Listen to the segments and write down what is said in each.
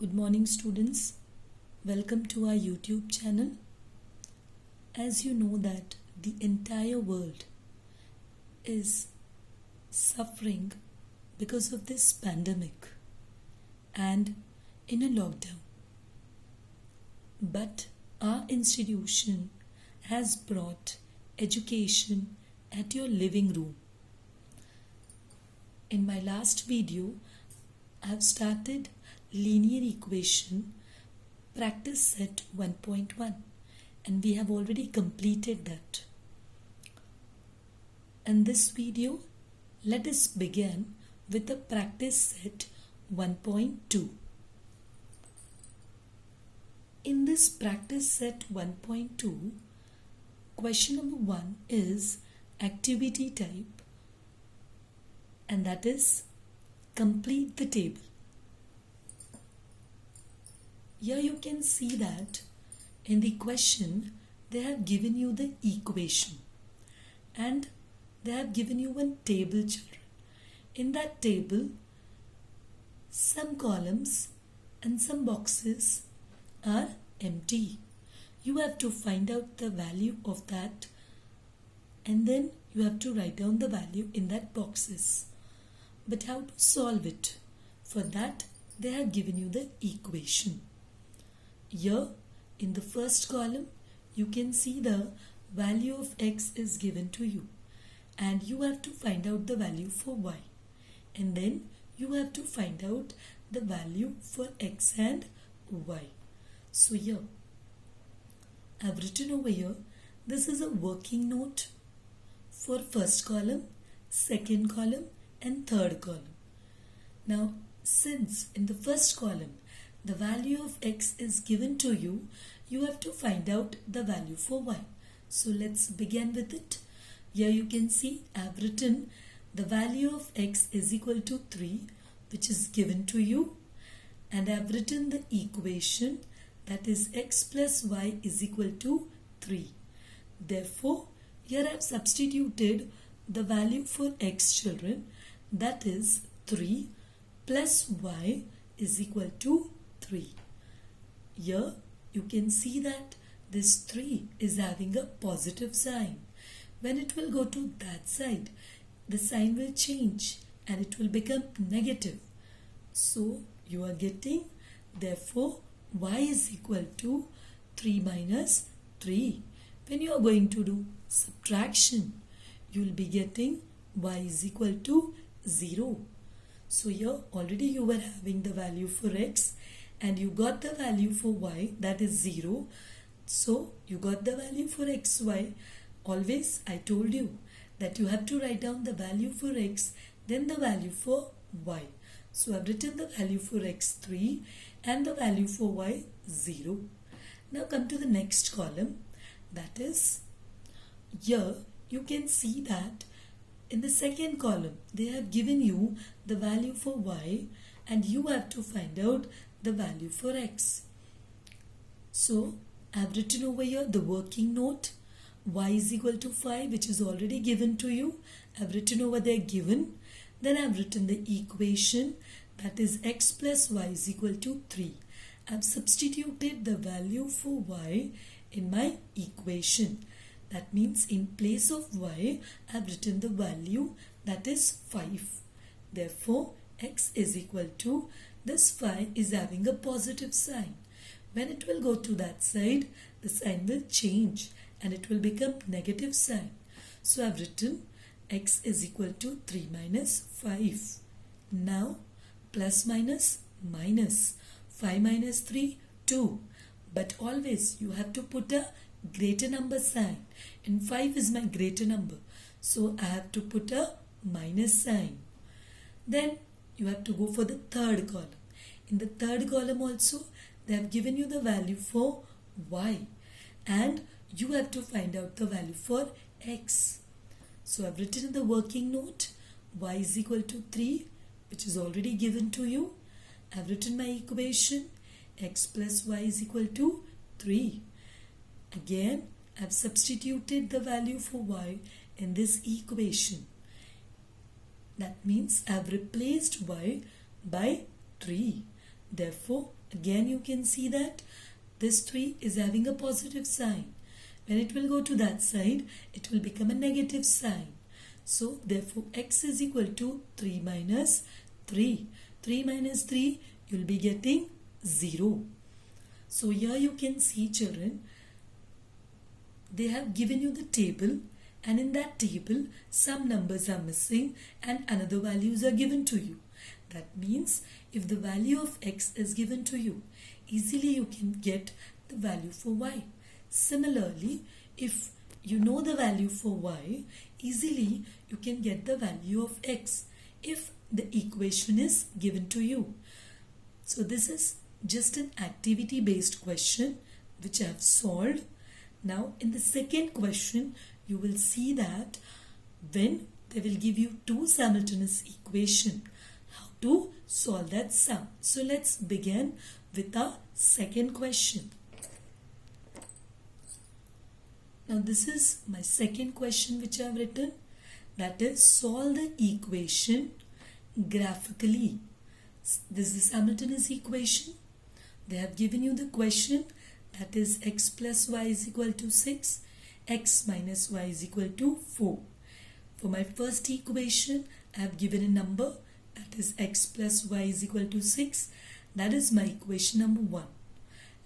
Good morning, students. Welcome to our YouTube channel. As you know that the entire world is suffering because of this pandemic and in a lockdown. But our institution has brought education at your living room. In my last video, I have started linear equation practice set 1.1 and we have already completed that. In this video, let us begin with the practice set 1.2. In this practice set 1.2, question number 1 is activity type, and that is complete the table. Here you can see that in the question they have given you the equation and they have given you one table, children. In that table, some columns and some boxes are empty. You have to find out the value of that and then you have to write down the value in that boxes. But how to solve it? For that, they have given you the equation. Here, in the first column, you can see the value of x is given to you. And you have to find out the value for y. And then you have to find out the value for x and y. So here, I have written over here, this is a working note for first column, second column and third column. Now, since in the first column, the value of x is given to you, you have to find out the value for y. So let's begin with it. Here you can see I have written the value of x is equal to 3, which is given to you, and I have written the equation, that is x plus y is equal to 3. Therefore, here I have substituted the value for x, children, that is 3 plus y is equal to 3. Here you can see that this 3 is having a positive sign. When it will go to that side, the sign will change and it will become negative. So you are getting, therefore y is equal to 3 minus 3. When you are going to do subtraction, you will be getting y is equal to 0. So here already you were having the value for x and you got the value for y, that is 0. So you got the value for xy. Always I told you that you have to write down the value for x, then the value for y. So I've written the value for x 3 and the value for y 0. Now come to the next column, that is, here you can see that in the second column they have given you the value for y and you have to find out the value for x. So I have written over here the working note, y is equal to 5, which is already given to you. I have written over there given. Then I have written the equation, that is x plus y is equal to 3. I have substituted the value for y in my equation. That means in place of y, I have written the value, that is 5. Therefore, x is equal to, this 5 is having a positive sign. When it will go to that side, the sign will change and it will become negative sign. So I have written x is equal to 3 minus 5. Now, plus minus minus. 5 minus 3, 2. But always you have to put a greater number sign. And 5 is my greater number. So I have to put a minus sign. Then you have to go for the third column. In the third column also, they have given you the value for y. And you have to find out the value for x. So I've written in the working note, y is equal to 3, which is already given to you. I've written my equation, x plus y is equal to 3. Again, I've substituted the value for y in this equation. That means I have replaced y by 3. Therefore, again you can see that this 3 is having a positive sign. When it will go to that side, it will become a negative sign. So therefore x is equal to 3 minus 3. 3 minus 3, you'll be getting 0. So here you can see, children, they have given you the table, and in that table some numbers are missing and another values are given to you. That means if the value of x is given to you, easily you can get the value for y. Similarly, if you know the value for y, easily you can get the value of x if the equation is given to you. So this is just an activity based question which I have solved. Now in the second question, you will see that when they will give you two simultaneous equations, how to solve that sum. So let's begin with our second question. Now this is my second question which I have written, that is solve the equation graphically. This is a simultaneous equation. They have given you the question, that is x plus y is equal to 6, x minus y is equal to 4. For my first equation, I have given a number, that is x plus y is equal to 6. That is my equation number 1.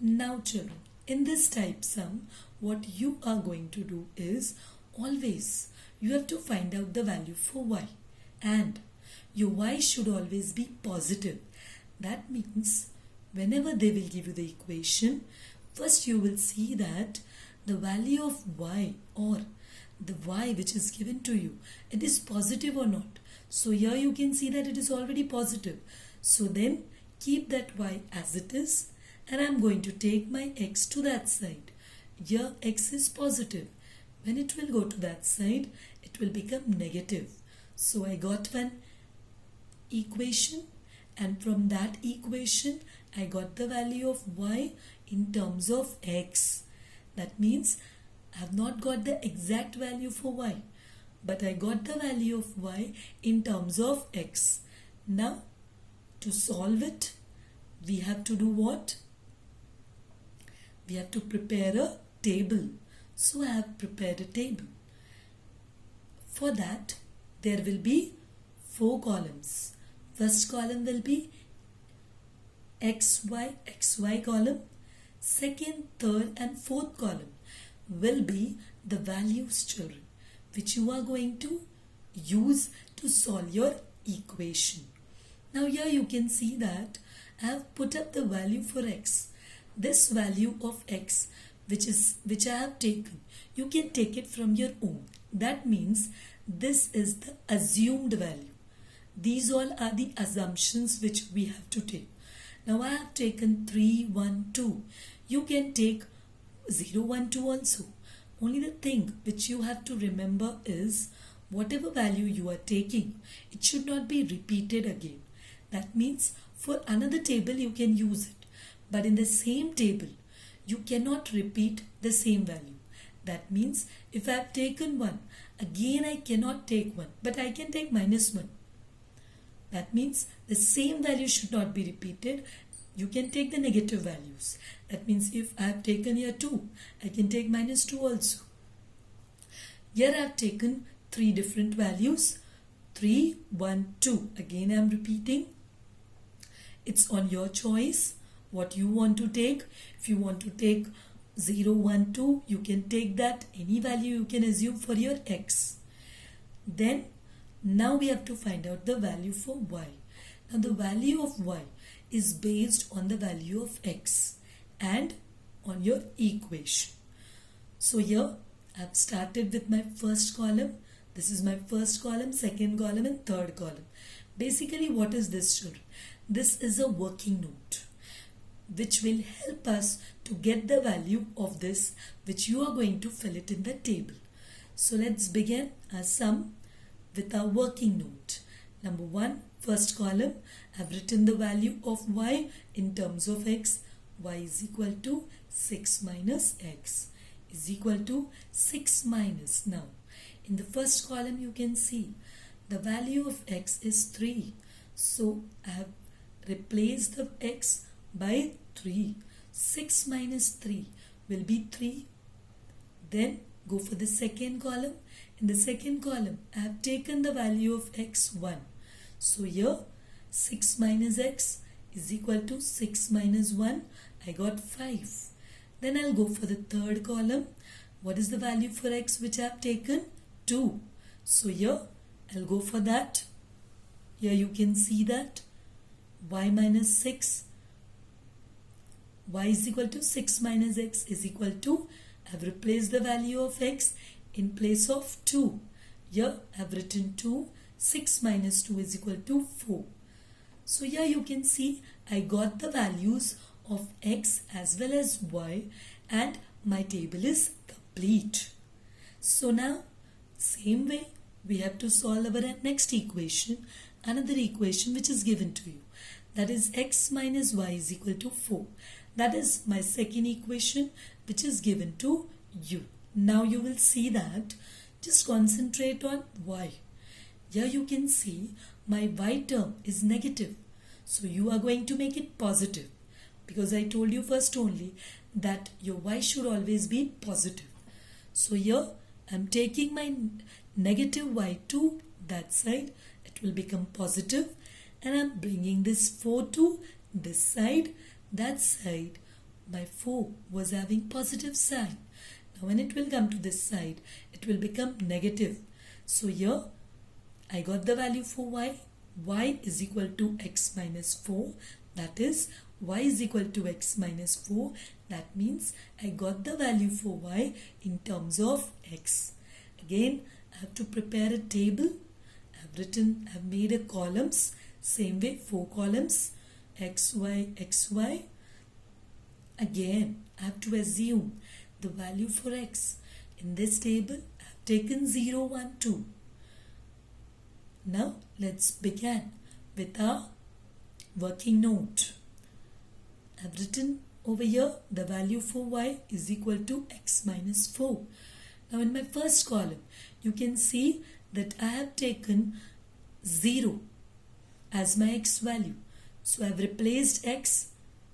Now children, in this type sum, what you are going to do is, always you have to find out the value for y, and your y should always be positive. That means whenever they will give you the equation, first you will see that the value of y, or the y which is given to you, it is positive or not. So here you can see that it is already positive. So then keep that y as it is, and I am going to take my x to that side. Here x is positive. When it will go to that side, it will become negative. So I got one equation, and from that equation I got the value of y in terms of x. That means I have not got the exact value for y, but I got the value of y in terms of x. Now to solve it, we have to do what? We have to prepare a table. So I have prepared a table. For that, there will be 4 columns. First column will be xy column. Second, third and fourth column will be the values, children, which you are going to use to solve your equation. Now here you can see that I have put up the value for x. This value of x which I have taken, you can take it from your own. That means this is the assumed value. These all are the assumptions which we have to take. Now I have taken 3, 1, 2. You can take 0, 1, 2 also. Only the thing which you have to remember is, whatever value you are taking, it should not be repeated again. That means for another table you can use it, but in the same table you cannot repeat the same value. That means if I have taken 1, again I cannot take 1, but I can take minus 1. That means the same value should not be repeated. You can take the negative values. That means if I have taken here 2, I can take minus 2 also. Here I have taken 3 different values. 3, 1, 2. Again I am repeating. It's on your choice what you want to take. If you want to take 0, 1, 2, you can take that. Any value you can assume for your x. Then now we have to find out the value for y. Now the value of y is based on the value of x and on your equation. So here I have started with my first column. This is my first column, second column and third column. Basically what is this, children? This is a working note which will help us to get the value of this, which you are going to fill it in the table. So let's begin our sum with our working note. Number 1, first column, I have written the value of y in terms of x. Y is equal to 6 minus x is equal to 6 minus. Now in the first column you can see the value of x is 3. So I have replaced the x by 3. 6 minus 3 will be 3. Then go for the second column. In the second column, I have taken the value of x 1. So here 6 minus x is equal to 6 minus 1. I got 5. Then I'll go for the third column. What is the value for x which I have taken? 2. So here I'll go for that. Here you can see that y minus 6. Y is equal to 6 minus x is equal to, I have replaced the value of x in place of 2. Here I have written 2. 6 minus 2 is equal to 4. So here you can see I got the values of x as well as y and my table is complete. So now same way we have to solve our next equation, another equation which is given to you. That is x minus y is equal to 4. That is my second equation which is given to you. Now you will see that just concentrate on y. Here you can see my y term is negative. So you are going to make it positive because I told you first only that your y should always be positive. So here I am taking my negative y to that side. It will become positive and I am bringing this 4 to this side. That side my 4 was having positive sign. Now when it will come to this side, it will become negative. So here I got the value for y. Y is equal to x minus 4. That is y is equal to x minus 4. That means I got the value for y in terms of x. Again, I have to prepare a table. I have made a columns. Same way, 4 columns. X, y, x, y. Again, I have to assume the value for x. In this table, I have taken 0, 1, 2. Now, let's begin with our working note. I have written over here the value for y is equal to x minus 4. Now, in my first column, you can see that I have taken 0 as my x value. So, I have replaced x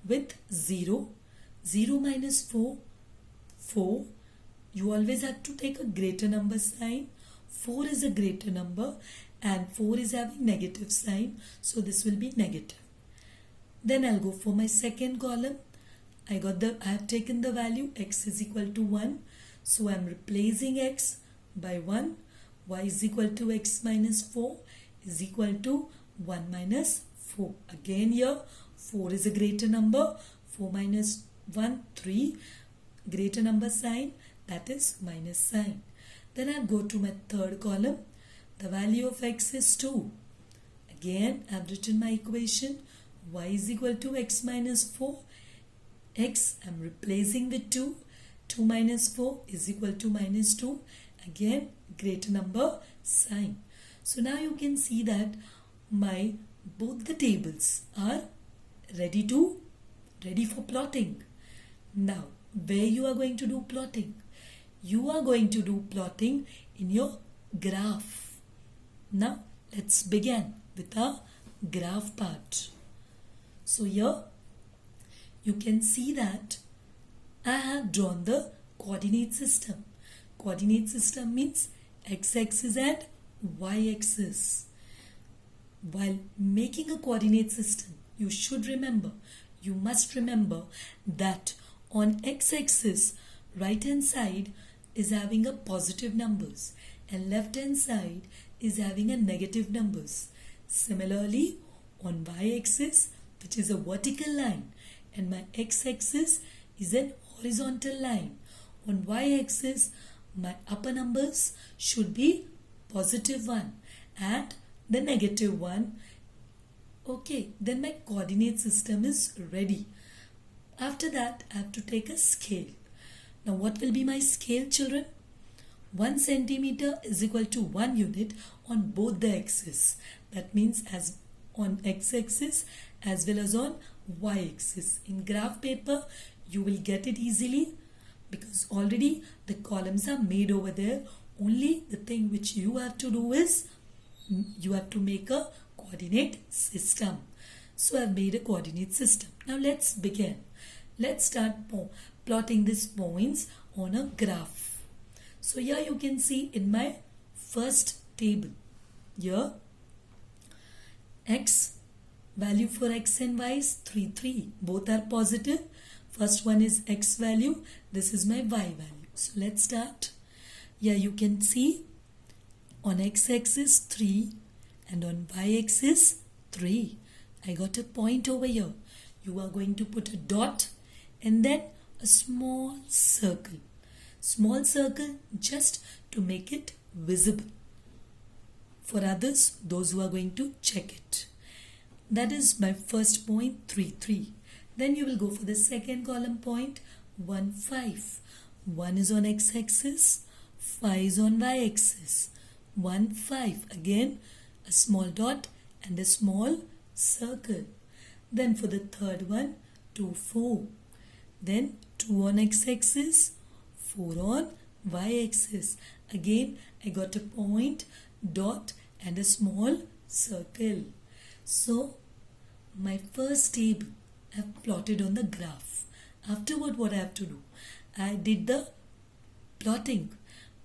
with 0. 0 minus 4, 4. You always have to take a greater number sign. 4 is a greater number and 4 is having negative sign. So, this will be negative. Then I'll go for my second column. I have taken the value x is equal to 1. So, I'm replacing x by 1. Y is equal to x minus 4 is equal to 1 minus 4. Again here 4 is a greater number. 4 minus 1, 3. Greater number sign, that is minus sign. Then I'll go to my third column. The value of x is 2. Again I've written my equation. Y is equal to x minus 4. X I'm replacing with 2. 2 minus 4 is equal to minus 2. Again greater number sign. So now you can see that both the tables are ready for plotting. Now where you are going to do plotting? You are going to do plotting in your graph. Now let's begin with our graph part. So here you can see that I have drawn the coordinate system. Coordinate system means x-axis and y-axis. While making a coordinate system, you must remember that on x-axis, right hand side is having a positive numbers and left hand side is having a negative numbers. Similarly, on y-axis, which is a vertical line, and my x-axis is an horizontal line. On y-axis, my upper numbers should be positive 1 and the negative 1. Okay, then my coordinate system is ready. After that, I have to take a scale. Now, what will be my scale, children? 1 centimeter is equal to 1 unit on both the axes. That means as on x-axis as well as on y-axis. In graph paper, you will get it easily because already the columns are made over there. Only the thing which you have to do is you have to make a coordinate system. So I've made a coordinate system. Now let's begin. Let's start plotting these points on a graph. So here you can see in my first table, here x value for x and y is 3, 3. Both are positive. First one is x value. This is my y value. So let's start. Here you can see on x-axis 3 and on y-axis 3. I got a point over here. You are going to put a dot and then a small circle. Small circle just to make it visible. For others, those who are going to check it. That is my first point, 3, 3. Then you will go for the second column point, 1, 5. 1 is on x-axis, 5 is on y-axis. 1, 5. Again, a small dot and a small circle. Then for the third one, 2, 4. Then 2 on x-axis, 4 on y-axis. Again, I got a point, dot and a small circle. So, my first table I have plotted on the graph. Afterward, what I have to do? I did the plotting.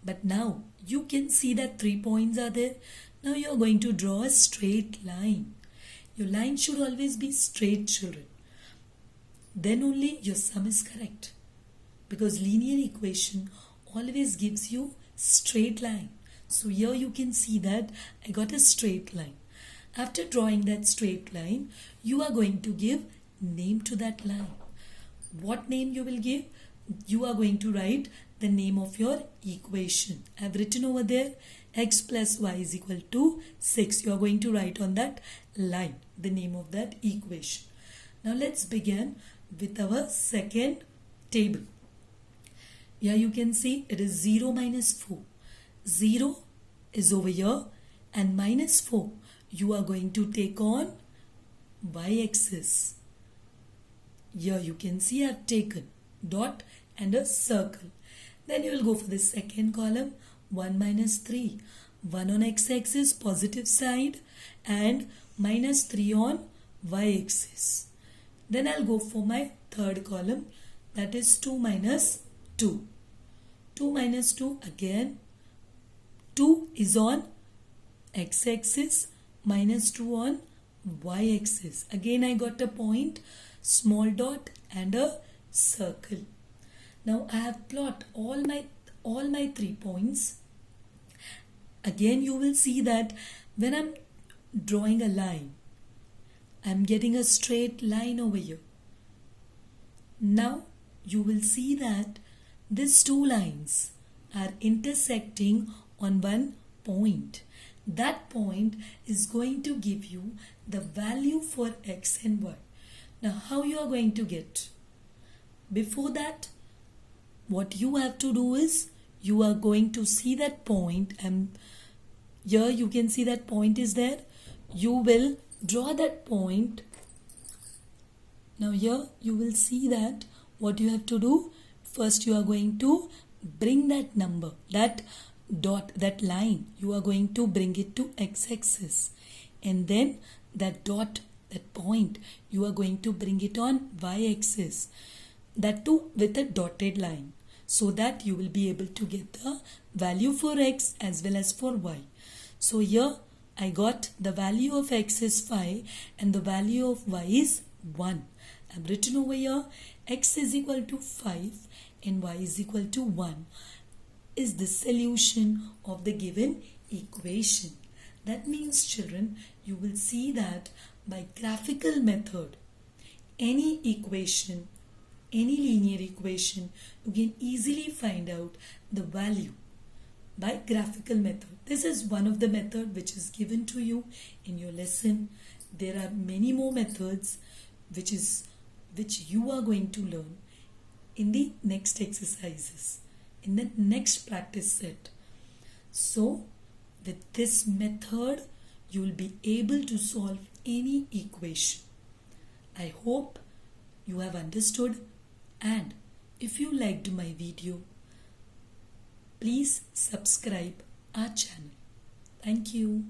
But now, you can see that 3 points are there. Now, you are going to draw a straight line. Your line should always be straight, children. Then only your sum is correct. Because linear equation always gives you straight line. So here you can see that I got a straight line. After drawing that straight line, you are going to give name to that line. What name you will give? You are going to write the name of your equation. I have written over there x plus y is equal to 6. You are going to write on that line the name of that equation. Now let's begin with our second table. Here you can see it is 0 minus 4. 0 is over here and minus 4 you are going to take on y-axis. Here you can see I have taken dot and a circle. Then you will go for the second column, 1 minus 3. 1 on x-axis, positive side, and minus 3 on y-axis. Then I'll go for my third column, that is 2 minus 2. 2 minus 2 again. 2 is on x-axis, minus 2 on y-axis. Again I got a point, small dot and a circle. Now I have plot all my 3 points. Again you will see that when I'm drawing a line, I'm getting a straight line over here. Now you will see that these two lines are intersecting on one point. That point is going to give you the value for x and y. Now how you are going to get? Before that, what you have to do is you are going to see that point, and here you can see that point is there. You will draw that point. Now here you will see that what you have to do, first you are going to bring that number, that dot, that line, you are going to bring it to x-axis, and then that dot, that point, you are going to bring it on y-axis, that too with a dotted line, so that you will be able to get the value for x as well as for y. So here I got the value of x is 5 and the value of y is 1. I have written over here x is equal to 5 and y is equal to 1 is the solution of the given equation. That means, children, you will see that by graphical method, any equation, any linear equation, you can easily find out the value by graphical method. This is one of the method which is given to you in your lesson. There are many more methods which you are going to learn in the next exercises, in the next practice set. So with this method you will be able to solve any equation. I hope you have understood, and if you liked my video, please subscribe our channel. Thank you.